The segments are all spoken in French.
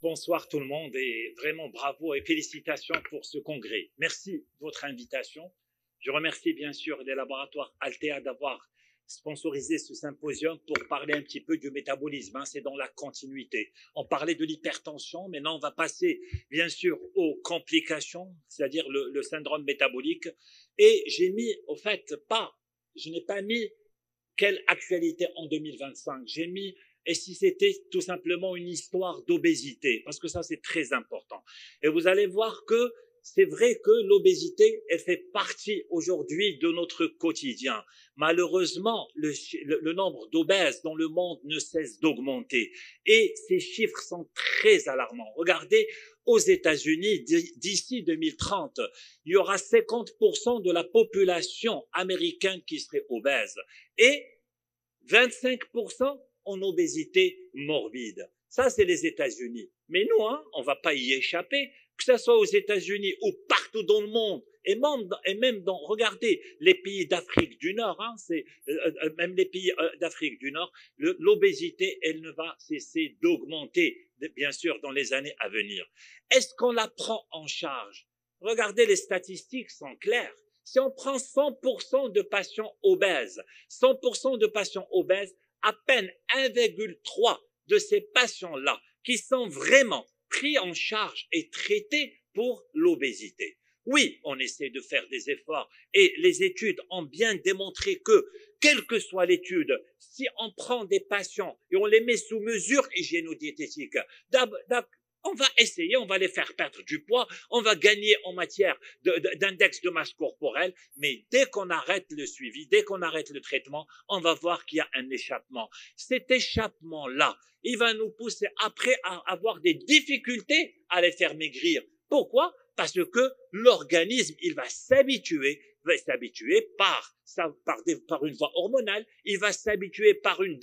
Bonsoir tout le monde et vraiment bravo et félicitations pour ce congrès. Merci de votre invitation. Je remercie bien sûr les laboratoires Altea d'avoir sponsorisé ce symposium pour parler un petit peu du métabolisme. C'est dans la continuité. On parlait de l'hypertension, maintenant on va passer bien sûr aux complications, c'est-à-dire le syndrome métabolique. Et j'ai mis, au fait, je n'ai pas mis quelle actualité en 2025. J'ai mis et si c'était tout simplement une histoire d'obésité, parce que ça c'est très important. Et vous allez voir que c'est vrai que l'obésité, elle fait partie aujourd'hui de notre quotidien. Malheureusement, le nombre d'obèses dans le monde ne cesse d'augmenter. Et ces chiffres sont très alarmants. Regardez, aux États-Unis, d'ici 2030, il y aura 50% de la population américaine qui serait obèse. Et 25% en obésité morbide. Ça, c'est les États-Unis. Mais nous, on va pas y échapper. Que ce soit aux États-Unis ou partout dans le monde, et même dans, regardez, les pays d'Afrique du Nord, même les pays d'Afrique du Nord, l'obésité, elle ne va cesser d'augmenter, bien sûr, dans les années à venir. Est-ce qu'on la prend en charge? Regardez, les statistiques sont claires. Si on prend 100% de patients obèses, 100% de patients obèses, à peine 1,3 de ces patients-là qui sont vraiment pris en charge et traités pour l'obésité. Oui, on essaie de faire des efforts et les études ont bien démontré que, quelle que soit l'étude, si on prend des patients et on les met sous mesure hygiéno-diététique, on va essayer, on va les faire perdre du poids, on va gagner en matière d'index de masse corporelle, mais dès qu'on arrête le suivi, dès qu'on arrête le traitement, on va voir qu'il y a un échappement. Cet échappement-là, il va nous pousser après à avoir des difficultés à les faire maigrir. Pourquoi? Parce que l'organisme, il va s'habituer par une voie hormonale, il va s'habituer par une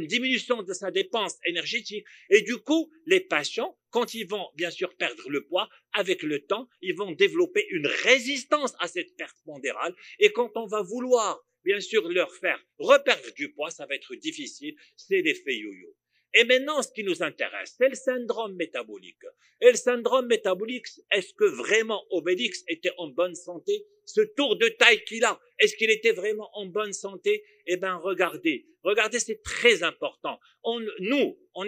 diminution de sa dépense énergétique. Et du coup, les patients, quand ils vont bien sûr perdre le poids, avec le temps, ils vont développer une résistance à cette perte pondérale. Et quand on va vouloir bien sûr leur faire reperdre du poids, ça va être difficile, c'est l'effet yo-yo. Et maintenant, ce qui nous intéresse, c'est le syndrome métabolique. Et le syndrome métabolique, est-ce que vraiment Obélix était en bonne santé? Ce tour de taille qu'il a, est-ce qu'il était vraiment en bonne santé? Eh bien, regardez, c'est très important. On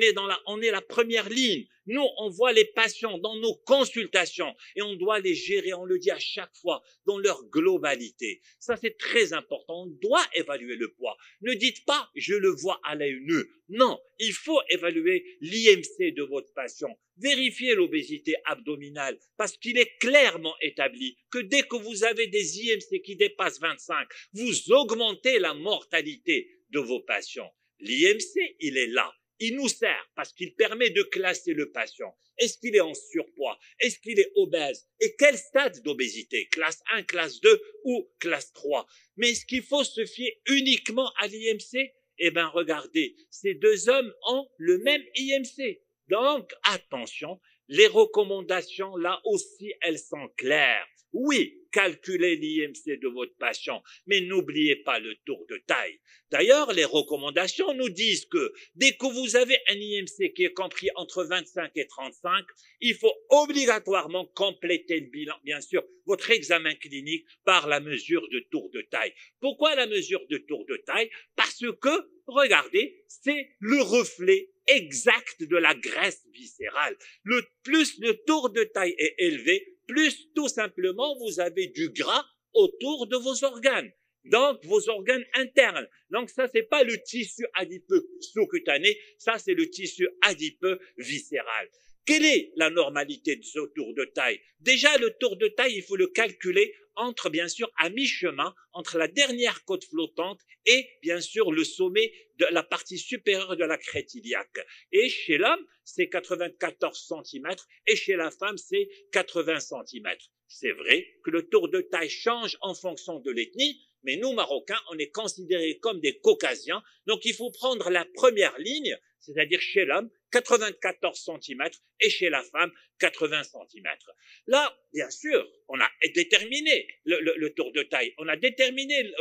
est la première ligne. Nous, on voit les patients dans nos consultations et on doit les gérer, on le dit à chaque fois, dans leur globalité. Ça, c'est très important. On doit évaluer le poids. Ne dites pas, je le vois à l'œil nu. Non, il faut évaluer l'IMC de votre patient. Vérifiez l'obésité abdominale parce qu'il est clairement établi que dès que vous avez des IMC qui dépassent 25, vous augmentez la mortalité de vos patients. L'IMC, il est là. Il nous sert parce qu'il permet de classer le patient. Est-ce qu'il est en surpoids? Est-ce qu'il est obèse? Et quel stade d'obésité? Classe 1, classe 2 ou classe 3? Mais est-ce qu'il faut se fier uniquement à l'IMC? Eh bien, regardez, ces deux hommes ont le même IMC. Donc, attention, les recommandations, là aussi, elles sont claires. Oui, calculez l'IMC de votre patient, mais n'oubliez pas le tour de taille. D'ailleurs, les recommandations nous disent que dès que vous avez un IMC qui est compris entre 25 et 35, il faut obligatoirement compléter le bilan, bien sûr, votre examen clinique par la mesure de tour de taille. Pourquoi la mesure de tour de taille? Parce que, regardez, c'est le reflet exact de la graisse viscérale. Plus le tour de taille est élevé, plus tout simplement vous avez du gras autour de vos organes. Donc, vos organes internes. Donc, ça, c'est pas le tissu adipeux sous-cutané, ça, c'est le tissu adipeux viscéral. Quelle est la normalité de ce tour de taille? Déjà, le tour de taille, il faut le calculer entre, bien sûr, à mi-chemin, entre la dernière côte flottante et, bien sûr, le sommet de la partie supérieure de la crête iliaque. Et chez l'homme, c'est 94 cm et chez la femme, c'est 80 cm. C'est vrai que le tour de taille change en fonction de l'ethnie, mais nous, Marocains, on est considérés comme des Caucasiens, donc il faut prendre la première ligne, c'est-à-dire chez l'homme, 94 cm et chez la femme, 80 cm. Là, bien sûr, on a déterminé le tour de taille, on a déterminé,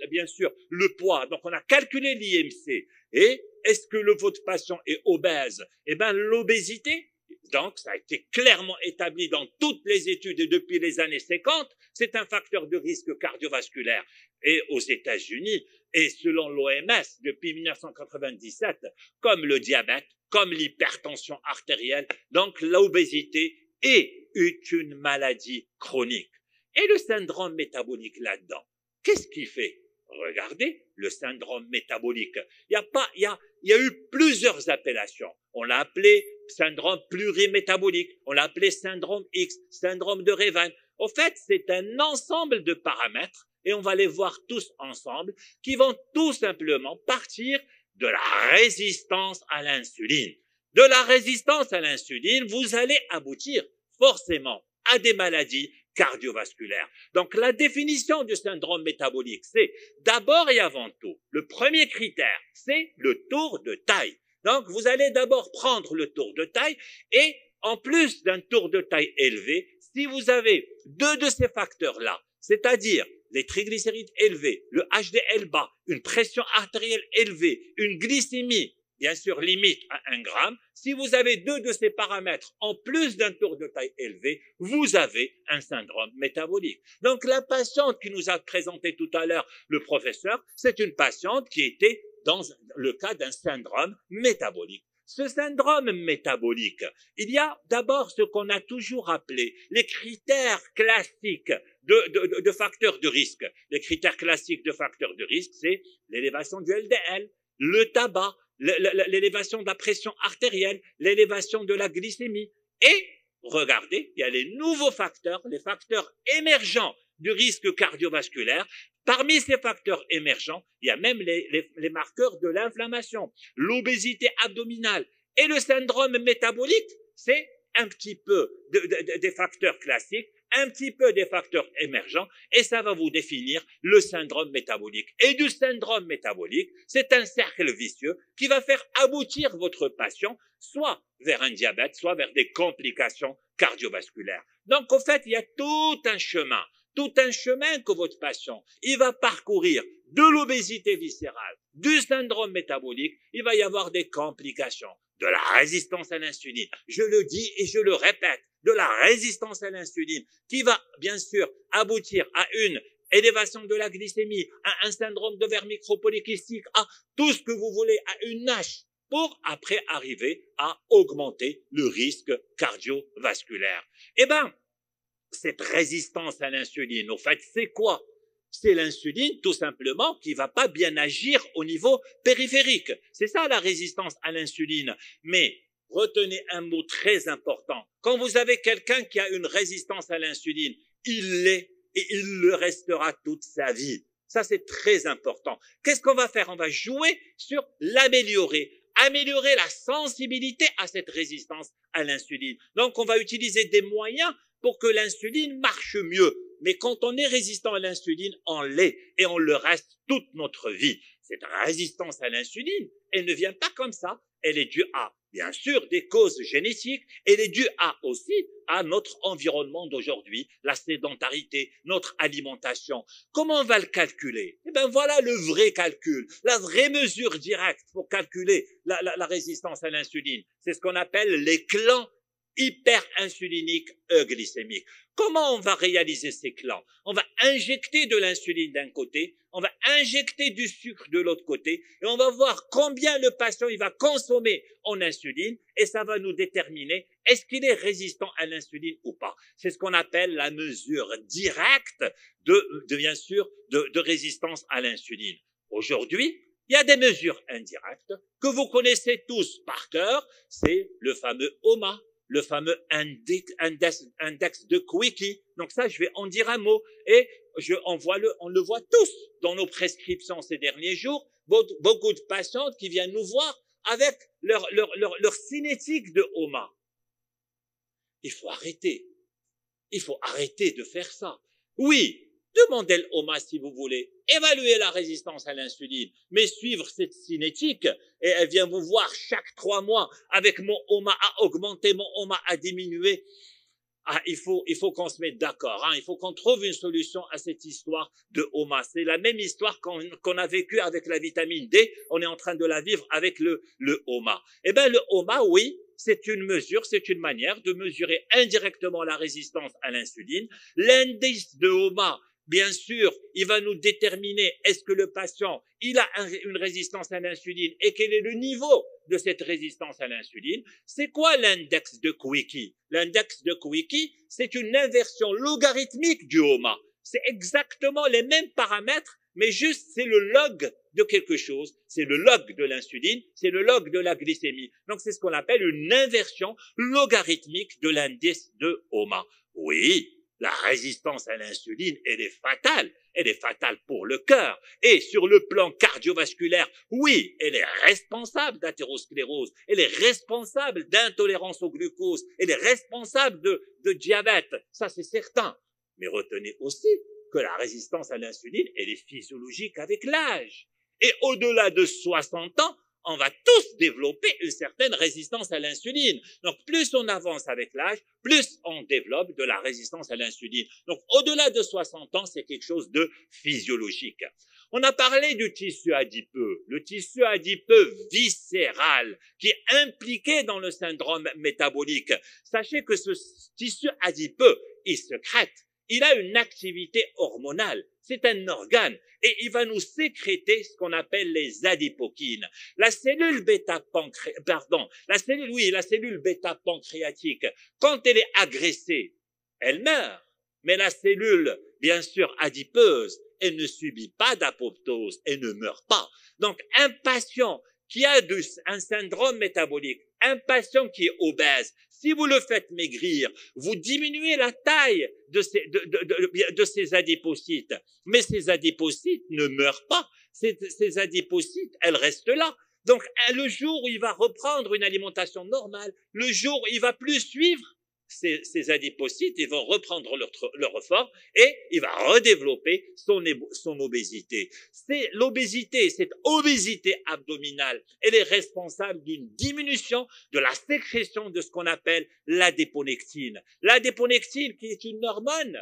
bien sûr, le poids, donc on a calculé l'IMC. Et est-ce que votre patient est obèse? Eh bien, l'obésité, Donc, ça a été clairement établi dans toutes les études et depuis les années 50, c'est un facteur de risque cardiovasculaire. Et aux États-Unis, et selon l'OMS, depuis 1997, comme le diabète, comme l'hypertension artérielle, donc l'obésité est une maladie chronique. Et le syndrome métabolique là-dedans, qu'est-ce qu'il fait? Regardez le syndrome métabolique. Il y a eu plusieurs appellations. On l'a appelé syndrome plurimétabolique, on l'a appelé syndrome X, syndrome de Raynaud. Au fait, c'est un ensemble de paramètres, et on va les voir tous ensemble, qui vont tout simplement partir de la résistance à l'insuline. De la résistance à l'insuline, vous allez aboutir forcément à des maladies cardiovasculaires. Donc la définition du syndrome métabolique, c'est d'abord et avant tout, le premier critère, c'est le tour de taille. Donc vous allez d'abord prendre le tour de taille et en plus d'un tour de taille élevé, si vous avez deux de ces facteurs-là, c'est-à-dire les triglycérides élevés, le HDL bas, une pression artérielle élevée, une glycémie, bien sûr limite à 1 gramme, si vous avez deux de ces paramètres en plus d'un tour de taille élevé, vous avez un syndrome métabolique. Donc la patiente qui nous a présenté tout à l'heure le professeur, c'est une patiente qui était dans le cas d'un syndrome métabolique. Ce syndrome métabolique, il y a d'abord ce qu'on a toujours appelé les critères classiques de facteurs de risque. Les critères classiques de facteurs de risque, c'est l'élévation du LDL, le tabac, l'élévation de la pression artérielle, l'élévation de la glycémie. Et regardez, il y a les nouveaux facteurs, les facteurs émergents du risque cardiovasculaire. Parmi ces facteurs émergents, il y a même les marqueurs de l'inflammation, l'obésité abdominale et le syndrome métabolique, c'est un petit peu des facteurs classiques, un petit peu des facteurs émergents, et ça va vous définir le syndrome métabolique. Et du syndrome métabolique, c'est un cercle vicieux qui va faire aboutir votre patient soit vers un diabète, soit vers des complications cardiovasculaires. Donc, au fait, il y a tout un chemin que votre patient, il va parcourir de l'obésité viscérale, du syndrome métabolique, il va y avoir des complications, de la résistance à l'insuline. Je le dis et je le répète, de la résistance à l'insuline qui va bien sûr aboutir à une élévation de la glycémie, à un syndrome d'ovaire micropolycystique, à tout ce que vous voulez, à une NASH, pour après arriver à augmenter le risque cardiovasculaire. Eh ben, cette résistance à l'insuline, au fait, c'est quoi? C'est l'insuline, tout simplement, qui va pas bien agir au niveau périphérique. C'est ça, la résistance à l'insuline. Mais, retenez un mot très important. Quand vous avez quelqu'un qui a une résistance à l'insuline, il l'est et il le restera toute sa vie. Ça, c'est très important. Qu'est-ce qu'on va faire? On va jouer sur l'améliorer. Améliorer la sensibilité à cette résistance à l'insuline. Donc, on va utiliser des moyens pour que l'insuline marche mieux. Mais quand on est résistant à l'insuline, on l'est et on le reste toute notre vie. Cette résistance à l'insuline, elle ne vient pas comme ça. Elle est due à, bien sûr, des causes génétiques. Elle est due aussi à notre environnement d'aujourd'hui, la sédentarité, notre alimentation. Comment on va le calculer? Eh bien, voilà le vrai calcul, la vraie mesure directe pour calculer la résistance à l'insuline. C'est ce qu'on appelle les clans hyperinsuliniques euglycémiques. Comment on va réaliser ces clans? On va injecter de l'insuline d'un côté, on va injecter du sucre de l'autre côté, et on va voir combien le patient il va consommer en insuline, et ça va nous déterminer est-ce qu'il est résistant à l'insuline ou pas. C'est ce qu'on appelle la mesure directe bien sûr, de résistance à l'insuline. Aujourd'hui, il y a des mesures indirectes que vous connaissez tous par cœur, c'est le fameux OMA, le fameux index de Quicky. Donc ça, je vais en dire un mot. Et on le voit tous dans nos prescriptions ces derniers jours. Beaucoup de patientes qui viennent nous voir avec leur cinétique de OMA. Il faut arrêter. Il faut arrêter de faire ça. Oui, demandez le OMA si vous voulez. Évaluer la résistance à l'insuline, mais suivre cette cinétique, et elle vient vous voir chaque 3 mois avec mon OMA à augmenter, mon OMA à diminuer. Ah, il faut qu'on se mette d'accord, hein. Il faut qu'on trouve une solution à cette histoire de OMA. C'est la même histoire qu'on a vécue avec la vitamine D. On est en train de la vivre avec le OMA. Eh ben, le OMA, oui, c'est une mesure, c'est une manière de mesurer indirectement la résistance à l'insuline. L'indice de HOMA, bien sûr, il va nous déterminer est-ce que le patient, il a une résistance à l'insuline et quel est le niveau de cette résistance à l'insuline. C'est quoi l'index de Quicky? L'index de Quicky, c'est une inversion logarithmique du HOMA. C'est exactement les mêmes paramètres, mais juste c'est le log de quelque chose, c'est le log de l'insuline, c'est le log de la glycémie. Donc c'est ce qu'on appelle une inversion logarithmique de l'indice de HOMA. Oui, la résistance à l'insuline, elle est fatale pour le cœur. Et sur le plan cardiovasculaire, oui, elle est responsable d'athérosclérose, elle est responsable d'intolérance au glucose, elle est responsable de diabète, ça c'est certain. Mais retenez aussi que la résistance à l'insuline, elle est physiologique avec l'âge. Et au-delà de 60 ans, on va tous développer une certaine résistance à l'insuline. Donc, plus on avance avec l'âge, plus on développe de la résistance à l'insuline. Donc, au-delà de 60 ans, c'est quelque chose de physiologique. On a parlé du tissu adipeux, le tissu adipeux viscéral, qui est impliqué dans le syndrome métabolique. Sachez que ce tissu adipeux, il sécrète. Il a une activité hormonale, c'est un organe, et il va nous sécréter ce qu'on appelle les adipokines. La cellule bêta-pancréatique, quand elle est agressée, elle meurt. Mais la cellule, bien sûr, adipeuse, elle ne subit pas d'apoptose, elle ne meurt pas. Donc, un patient qui a un syndrome métabolique, un patient qui est obèse, si vous le faites maigrir, vous diminuez la taille de ces adipocytes. Mais ces adipocytes ne meurent pas. Ces adipocytes, elles restent là. Donc, le jour où il va reprendre une alimentation normale, le jour où il va plus suivre ces adipocytes, ils vont reprendre leur forme et il va redévelopper son obésité. C'est l'obésité, cette obésité abdominale, elle est responsable d'une diminution de la sécrétion de ce qu'on appelle l'adéponectine. L'adéponectine qui est une hormone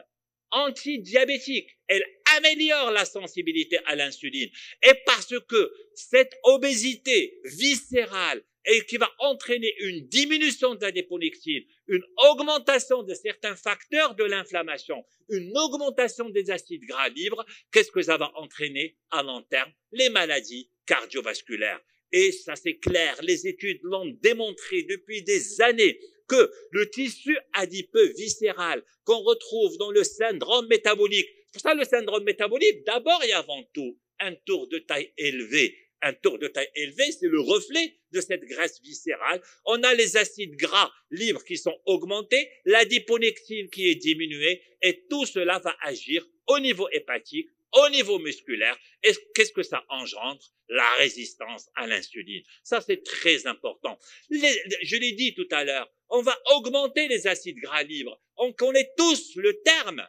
antidiabétique, elle améliore la sensibilité à l'insuline. Et parce que cette obésité viscérale et qui va entraîner une diminution de l'adéponectine, une augmentation de certains facteurs de l'inflammation, une augmentation des acides gras libres, qu'est-ce que ça va entraîner à long terme? Les maladies cardiovasculaires. Et ça c'est clair, les études l'ont démontré depuis des années que le tissu adipeux viscéral qu'on retrouve dans le syndrome métabolique, pour ça le syndrome métabolique, d'abord et avant tout, un tour de taille élevé. Un tour de taille élevé, c'est le reflet de cette graisse viscérale. On a les acides gras libres qui sont augmentés, l'adiponectine qui est diminuée, et tout cela va agir au niveau hépatique, au niveau musculaire. Et qu'est-ce que ça engendre? La résistance à l'insuline. Ça, c'est très important. Je l'ai dit tout à l'heure, on va augmenter les acides gras libres. On connaît tous le terme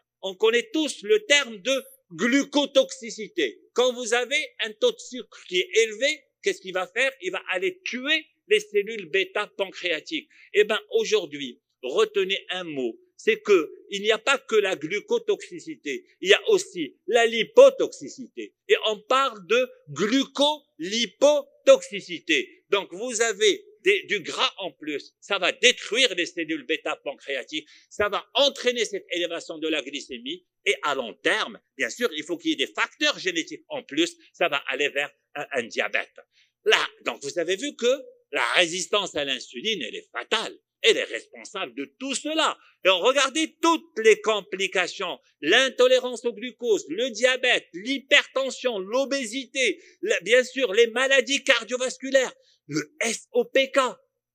de glucotoxicité. Quand vous avez un taux de sucre qui est élevé, qu'est-ce qu'il va faire? Il va aller tuer les cellules bêta-pancréatiques. Eh ben, aujourd'hui, retenez un mot. C'est que il n'y a pas que la glucotoxicité, il y a aussi la lipotoxicité. Et on parle de glucolipotoxicité. Donc, vous avez du gras en plus, ça va détruire les cellules bêta-pancréatiques, ça va entraîner cette élévation de la glycémie, et à long terme, bien sûr, il faut qu'il y ait des facteurs génétiques en plus, ça va aller vers un diabète. Là, donc vous avez vu que la résistance à l'insuline, elle est fatale. Elle est responsable de tout cela. Et regardez toutes les complications, l'intolérance au glucose, le diabète, l'hypertension, l'obésité, bien sûr les maladies cardiovasculaires, le SOPK.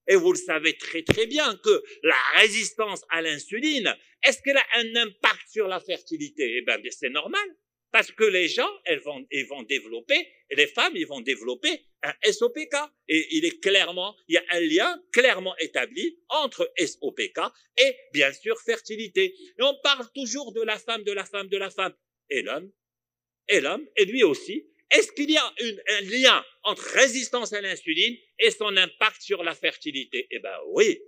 Et vous le savez très très bien que la résistance à l'insuline, est-ce qu'elle a un impact sur la fertilité? Eh bien, c'est normal. Parce que les gens, ils vont développer, et les femmes, ils vont développer un SOPK. Et il y a un lien clairement établi entre SOPK et, bien sûr, fertilité. Et on parle toujours de la femme, de la femme, de la femme. Et l'homme, et lui aussi. Est-ce qu'il y a un lien entre résistance à l'insuline et son impact sur la fertilité? Eh ben oui.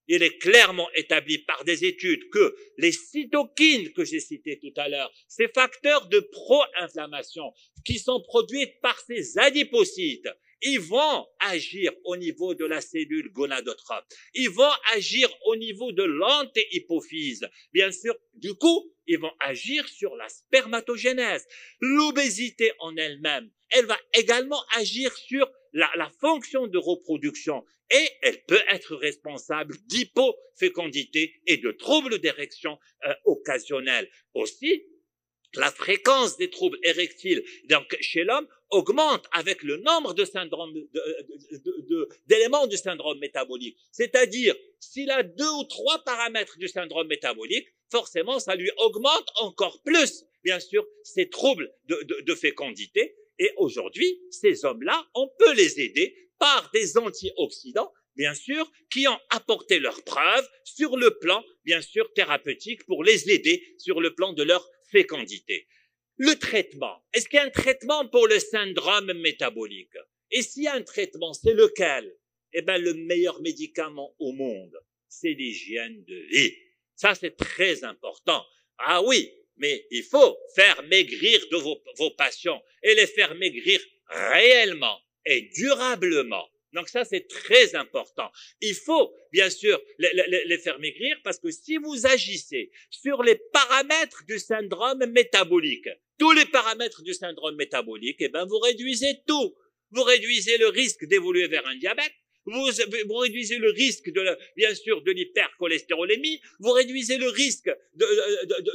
Il est clairement établi par des études que les cytokines que j'ai citées tout à l'heure, ces facteurs de pro-inflammation qui sont produits par ces adipocytes, ils vont agir au niveau de la cellule gonadotrope. Ils vont agir au niveau de l'antéhypophyse. Bien sûr, du coup, ils vont agir sur la spermatogénèse. L'obésité en elle-même, elle va également agir sur la fonction de reproduction et elle peut être responsable d'hypofécondité et de troubles d'érection occasionnels. Aussi, la fréquence des troubles érectiles donc chez l'homme augmente avec le nombre de syndromes d'éléments du syndrome métabolique. C'est-à-dire, s'il a 2 ou 3 paramètres du syndrome métabolique, forcément, ça lui augmente encore plus, bien sûr, ces troubles de fécondité. Et aujourd'hui, ces hommes-là, on peut les aider par des antioxydants, bien sûr, qui ont apporté leurs preuves sur le plan, bien sûr, thérapeutique pour les aider sur le plan de leur fécondité. Le traitement. Est-ce qu'il y a un traitement pour le syndrome métabolique? Et s'il y a un traitement, c'est lequel? Eh bien, le meilleur médicament au monde, c'est l'hygiène de vie. Ça, c'est très important. Ah oui, mais il faut faire maigrir de vos patients et les faire maigrir réellement et durablement. Donc ça, c'est très important. Il faut, bien sûr, les faire maigrir parce que si vous agissez sur les paramètres du syndrome métabolique, tous les paramètres du syndrome métabolique, eh ben, vous réduisez tout. Vous réduisez le risque d'évoluer vers un diabète. Vous réduisez le risque bien sûr de l'hypercholestérolémie, vous réduisez le risque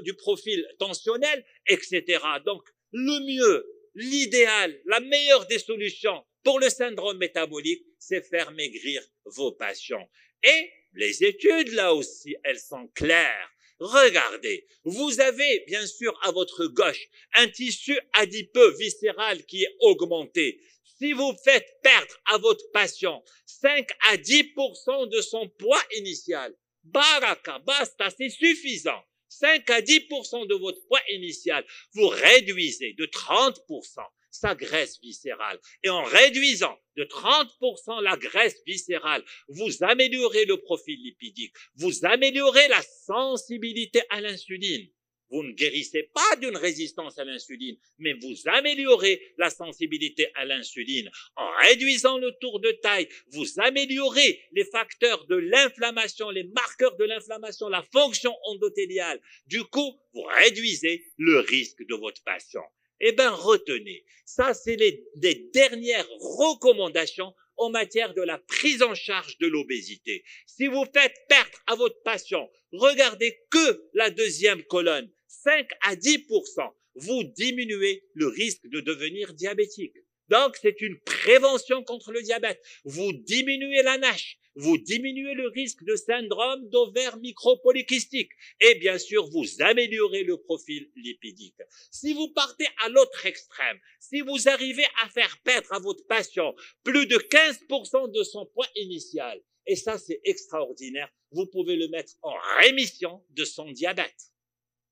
du profil tensionnel, etc. Donc, le mieux, l'idéal, la meilleure des solutions pour le syndrome métabolique, c'est faire maigrir vos patients. Et les études, là aussi, elles sont claires. Regardez, vous avez bien sûr à votre gauche un tissu adipeux viscéral qui est augmenté. Si vous faites perdre à votre patient 5 à 10% de son poids initial, baraka, basta, c'est suffisant. 5 à 10% de votre poids initial, vous réduisez de 30% sa graisse viscérale. Et en réduisant de 30% la graisse viscérale, vous améliorez le profil lipidique, vous améliorez la sensibilité à l'insuline. Vous ne guérissez pas d'une résistance à l'insuline, mais vous améliorez la sensibilité à l'insuline. En réduisant le tour de taille, vous améliorez les facteurs de l'inflammation, les marqueurs de l'inflammation, la fonction endothéliale. Du coup, vous réduisez le risque de votre patient. Eh bien, retenez, ça c'est les dernières recommandations en matière de la prise en charge de l'obésité. Si vous faites perdre à votre patient, regardez que la deuxième colonne, 5 à 10%, vous diminuez le risque de devenir diabétique. Donc, c'est une prévention contre le diabète. Vous diminuez la NASH, vous diminuez le risque de syndrome d'ovaire micropolycystique et bien sûr, vous améliorez le profil lipidique. Si vous partez à l'autre extrême, si vous arrivez à faire perdre à votre patient plus de 15% de son poids initial, et ça c'est extraordinaire, vous pouvez le mettre en rémission de son diabète.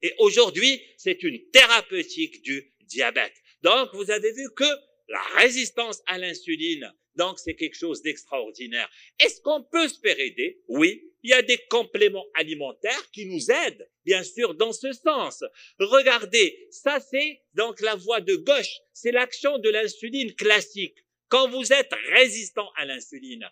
Et aujourd'hui, c'est une thérapeutique du diabète. Donc, vous avez vu que la résistance à l'insuline, donc c'est quelque chose d'extraordinaire. Est-ce qu'on peut se faire aider? Oui, il y a des compléments alimentaires qui nous aident, bien sûr, dans ce sens. Regardez, ça c'est donc la voie de gauche, c'est l'action de l'insuline classique. Quand vous êtes résistant à l'insuline,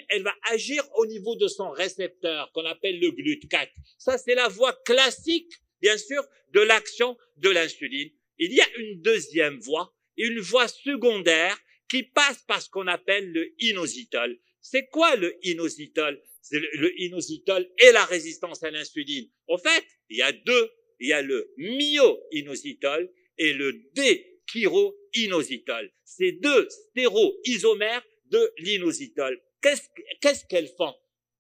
elle va agir au niveau de son récepteur qu'on appelle le GLUT4. Ça, c'est la voie classique, bien sûr, de l'action de l'insuline. Il y a une deuxième voie, une voie secondaire qui passe par ce qu'on appelle le inositol. C'est quoi le inositol? Le inositol et la résistance à l'insuline. En fait, il y a deux. Il y a le myo-inositol et le déchiroinositol. C'est deux stéroisomères de l'inositol. Qu'est-ce qu'elles font?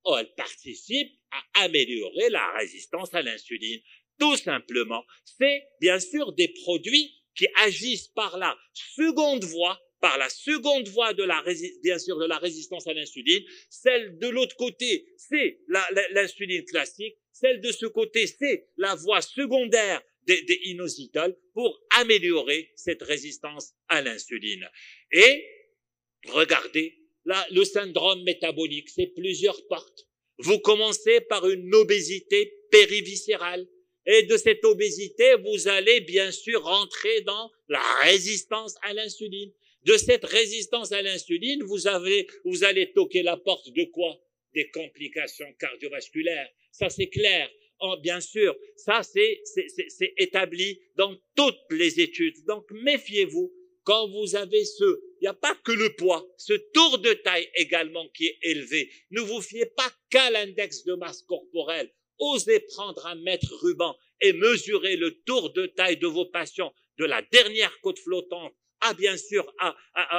Oh, elles participent à améliorer la résistance à l'insuline. Tout simplement, c'est bien sûr des produits qui agissent par la seconde voie bien sûr de la résistance à l'insuline. Celle de l'autre côté, c'est l'insuline classique. Celle de ce côté, c'est la voie secondaire des inositol pour améliorer cette résistance à l'insuline. Et regardez, là, le syndrome métabolique, c'est plusieurs portes. Vous commencez par une obésité périviscérale. Et de cette obésité, vous allez bien sûr rentrer dans la résistance à l'insuline. De cette résistance à l'insuline, vous allez toquer la porte de quoi? Des complications cardiovasculaires. Ça, c'est clair. Bien sûr, ça, c'est établi dans toutes les études. Donc, méfiez-vous quand vous avez il n'y a pas que le poids, ce tour de taille également qui est élevé. Ne vous fiez pas qu'à l'index de masse corporelle. Osez prendre un mètre ruban et mesurer le tour de taille de vos patients de la dernière côte flottante bien sûr,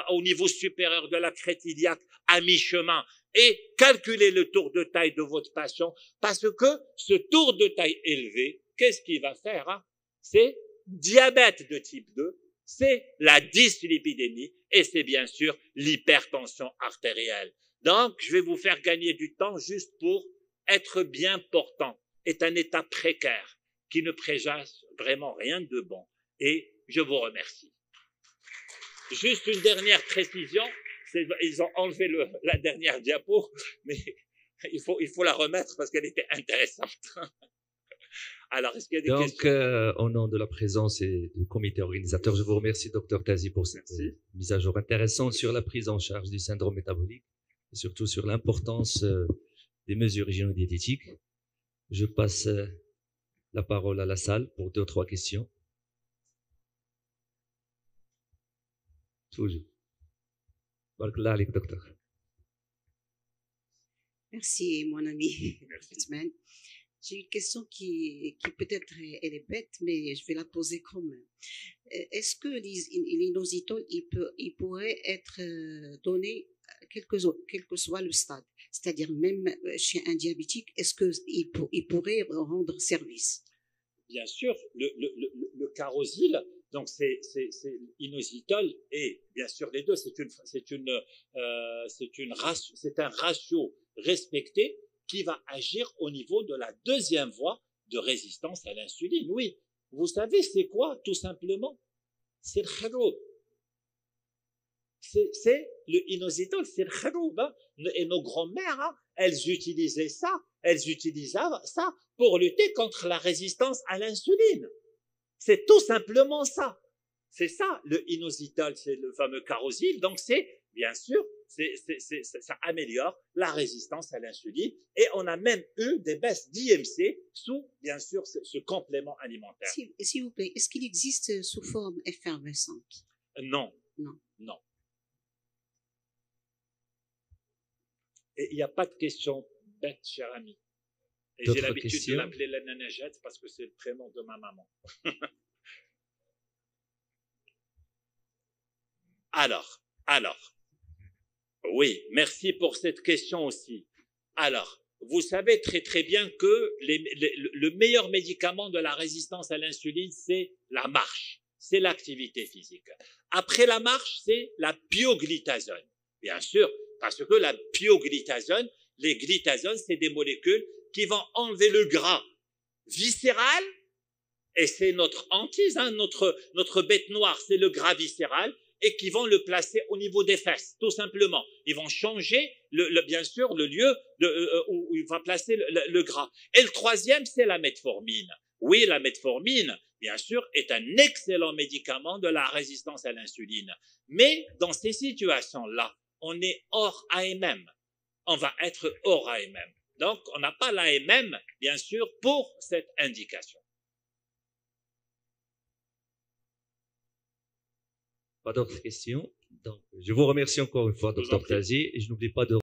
au niveau supérieur de la crête iliaque, à mi-chemin, et calculez le tour de taille de votre patient, parce que ce tour de taille élevé, qu'est-ce qu'il va faire? C'est diabète de type 2, c'est la dyslipidémie, et c'est bien sûr l'hypertension artérielle. Donc, je vais vous faire gagner du temps juste pour être bien portant. Est un état précaire qui ne présage vraiment rien de bon. Et je vous remercie. Juste une dernière précision, ils ont enlevé la dernière diapo, mais il faut la remettre parce qu'elle était intéressante. Alors, est-ce qu'il y a des questions? Donc, au nom de la présence et du comité organisateur, je vous remercie, Dr Tazi, pour cette mise à jour intéressante sur la prise en charge du syndrome métabolique et surtout sur l'importance des mesures hygiéno-diététiques. Je passe la parole à la salle pour 2 ou 3 questions. Toujours. Docteur. Merci, mon ami. J'ai une question qui peut-être elle est bête, mais je vais la poser quand même. Est-ce que l'inositol, il pourrait être donné quel que soit le stade? C'est-à-dire même chez un diabétique, est-ce qu'il pourrait rendre service? Bien sûr, le Carosil, donc c'est inositol et bien sûr les deux, c'est un ratio respecté qui va agir au niveau de la deuxième voie de résistance à l'insuline. Oui, vous savez c'est quoi tout simplement? C'est le kharoub. C'est le inositol, c'est le kharoub. Et nos grands-mères, elles utilisaient ça pour lutter contre la résistance à l'insuline. C'est tout simplement ça. C'est ça, le inositol, c'est le fameux Carosil. Donc c'est, bien sûr, ça améliore la résistance à l'insuline. Et on a même eu des baisses d'IMC sous, bien sûr, ce complément alimentaire. S'il vous plaît, est-ce qu'il existe sous forme effervescente? Non. Non. Non. Et il n'y a pas de question bête, cher ami. Et j'ai l'habitude de l'appeler la nanajette parce que c'est le prénom de ma maman. Alors, oui, merci pour cette question aussi. Alors, vous savez très très bien que le meilleur médicament de la résistance à l'insuline, c'est la marche, c'est l'activité physique. Après la marche, c'est la pioglitazone, bien sûr, parce que la pioglitazone, les glitazones, c'est des molécules qui vont enlever le gras viscéral, et c'est notre hantise, notre bête noire, c'est le gras viscéral, et qui vont le placer au niveau des fesses, tout simplement. Ils vont changer, bien sûr, le lieu où il va placer le gras. Et le troisième, c'est la metformine. Oui, la metformine, bien sûr, est un excellent médicament de la résistance à l'insuline. Mais dans ces situations-là, on est hors AMM. On va être hors AMM. Donc, on n'a pas l'AMM, bien sûr, pour cette indication. Pas d'autres questions. Donc, je vous remercie encore une fois, Dr Tazi, et je n'oublie pas de